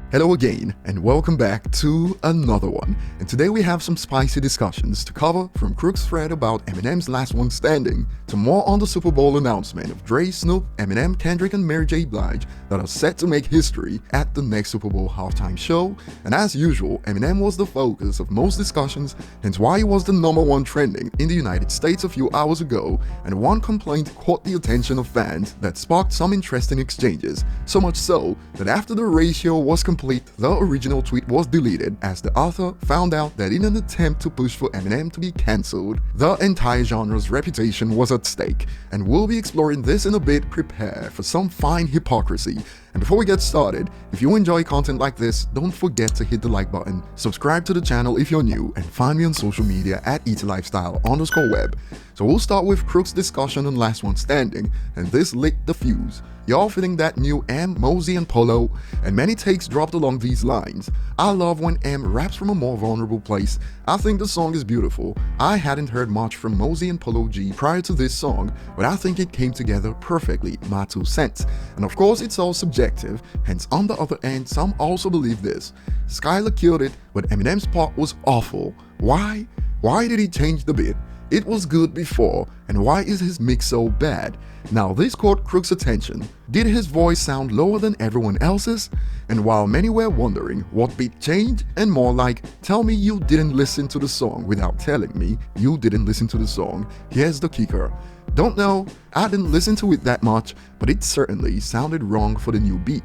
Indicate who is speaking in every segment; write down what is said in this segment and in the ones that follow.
Speaker 1: Hello again, and welcome back to another one. And today we have some spicy discussions to cover, from Crook's thread about Eminem's Last One Standing, to more on the Super Bowl announcement of Dre, Snoop, Eminem, Kendrick, and Mary J. Blige that are set to make history at the next Super Bowl halftime show. And as usual, Eminem was the focus of most discussions, hence why he was the #1 trending in the United States a few hours ago, and one complaint caught the attention of fans that sparked some interesting exchanges, so much so that after the ratio was complete, the original tweet was deleted as the author found out that in an attempt to push for Eminem to be cancelled, the entire genre's reputation was at stake. And we'll be exploring this in a bit. Prepare for some fine hypocrisy. And before we get started, if you enjoy content like this, don't forget to hit the like button, subscribe to the channel if you're new, and find me on social media at ETLifestyle_web. So we'll start with Crook's discussion on Last One Standing, and this lit the fuse. Y'all feeling that new M, Mosey, and Polo? And many takes dropped along these lines. I love when M raps from a more vulnerable place. I think the song is beautiful. I hadn't heard much from Mosey and Polo G prior to this song, but I think it came together perfectly, my 2 cents. And of course it's all subjective, hence on the other end some also believe this. Skylar killed it, but Eminem's part was awful. Why? Why did he change the beat? It was good before, and why is his mix so bad? Now this caught Crook's attention. Did his voice sound lower than everyone else's? And while many were wondering what beat changed, and more like, tell me you didn't listen to the song without telling me you didn't listen to the song, here's the kicker. Don't know, I didn't listen to it that much, but it certainly sounded wrong for the new beat.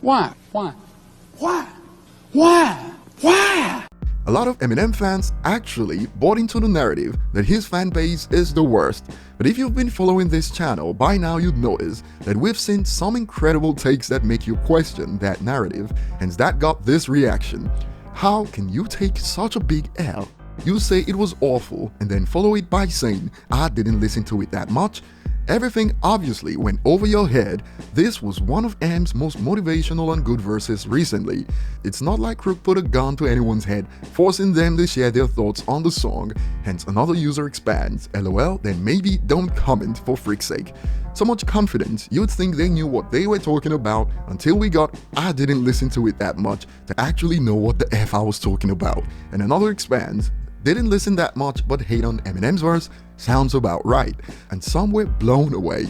Speaker 2: Why?
Speaker 1: A lot of Eminem fans actually bought into the narrative that his fan base is the worst. But if you've been following this channel, by now you'd notice that we've seen some incredible takes that make you question that narrative, hence that got this reaction. How can you take such a big L? You say it was awful and then follow it by saying, I didn't listen to it that much. Everything obviously went over your head. This was one of M's most motivational and good verses recently. It's not like Crook put a gun to anyone's head, forcing them to share their thoughts on the song. Hence another user expands, LOL, then maybe don't comment for frick's sake. So much confidence, you'd think they knew what they were talking about until we got I didn't listen to it that much to actually know what the F I was talking about. And another expands, didn't listen that much but hate on Eminem's verse? Sounds about right. And some were blown away.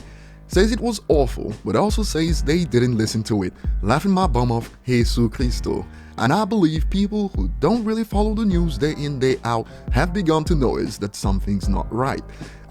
Speaker 1: Says it was awful, but also says they didn't listen to it, laughing my bum off, Jesus Cristo. And I believe people who don't really follow the news day in day out have begun to notice that something's not right.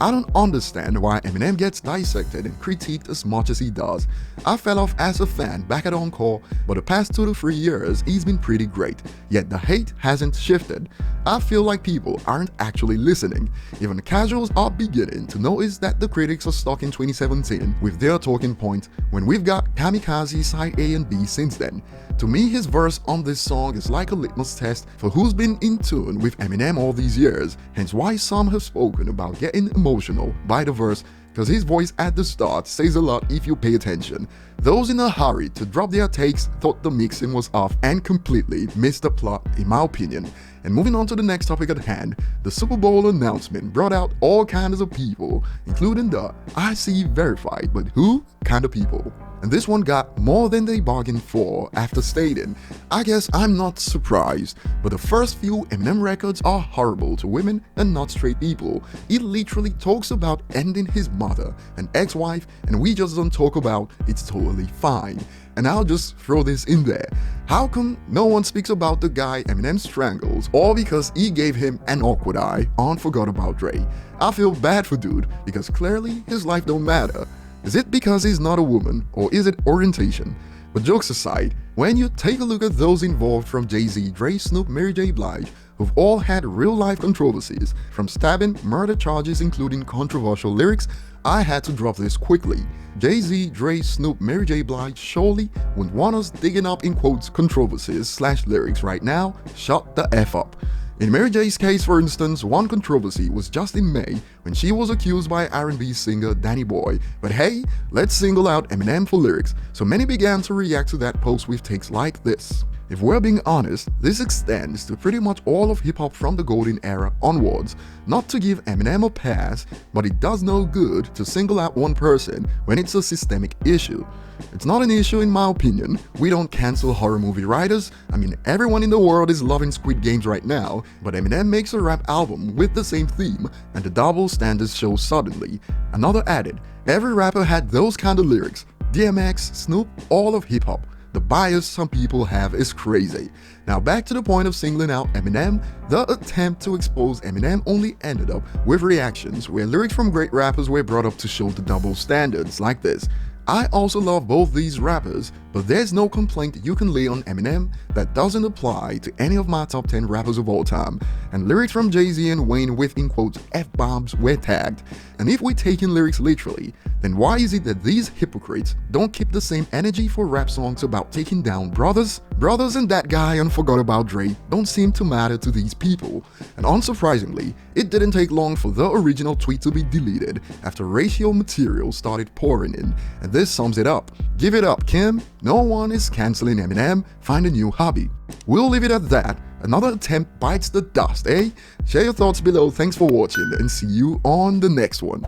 Speaker 1: I don't understand why Eminem gets dissected and critiqued as much as he does. I fell off as a fan back at Encore, but the past 2 to 3 years he's been pretty great, yet the hate hasn't shifted. I feel like people aren't actually listening. Even casuals are beginning to notice that the critics are stuck in 2017 with their talking point, when we've got Kamikaze side A and B since then. To me, his verse on this song is like a litmus test for who's been in tune with Eminem all these years, hence why some have spoken about getting emotional by the verse, because his voice at the start says a lot if you pay attention. Those in a hurry to drop their takes thought the mixing was off and completely missed the plot, in my opinion. And moving on to the next topic at hand, the Super Bowl announcement brought out all kinds of people, including the I see verified but who kind of people. And this one got more than they bargained for after stating, I guess I'm not surprised, but the first few Eminem records are horrible to women and not straight people. It literally talks about ending his mother and ex-wife, and we just don't talk about it's totally fine. And I'll just throw this in there. How come no one speaks about the guy Eminem strangles, or because he gave him an awkward eye on Forgot About Dre? I feel bad for dude, because clearly his life don't matter. Is it because he's not a woman, or is it orientation? But jokes aside, when you take a look at those involved from Jay-Z, Dre, Snoop, Mary J. Blige, who've all had real-life controversies, from stabbing, murder charges including controversial lyrics, I had to drop this quickly. Jay-Z, Dre, Snoop, Mary J. Blige surely wouldn't want us digging up in quotes controversies / lyrics right now. Shut the F up. In Mary J's case, for instance, one controversy was just in May when she was accused by R&B singer Danny Boy. But hey, let's single out Eminem for lyrics, so many began to react to that post with takes like this. If we're being honest, this extends to pretty much all of hip-hop from the golden era onwards. Not to give Eminem a pass, but it does no good to single out one person when it's a systemic issue. It's not an issue in my opinion. We don't cancel horror movie writers. I mean, everyone in the world is loving Squid Games right now, but Eminem makes a rap album with the same theme, and the double standards show suddenly. Another added, every rapper had those kind of lyrics. DMX, Snoop, all of hip-hop. The bias some people have is crazy. Now back to the point of singling out Eminem, the attempt to expose Eminem only ended up with reactions where lyrics from great rappers were brought up to show the double standards like this. I also love both these rappers, but there's no complaint you can lay on Eminem that doesn't apply to any of my top 10 rappers of all time, and lyrics from Jay-Z and Wayne with in quotes F-bombs were tagged. And if we take in lyrics literally, then why is it that these hypocrites don't keep the same energy for rap songs about taking down brothers? Brothers and that guy and forgot about Dre don't seem to matter to these people. And unsurprisingly, it didn't take long for the original tweet to be deleted after racial material started pouring in, and this sums it up. Give it up, Kim. No one is canceling Eminem. Find a new hobby. We'll leave it at that. Another attempt bites the dust, eh? Share your thoughts below. Thanks for watching and see you on the next one.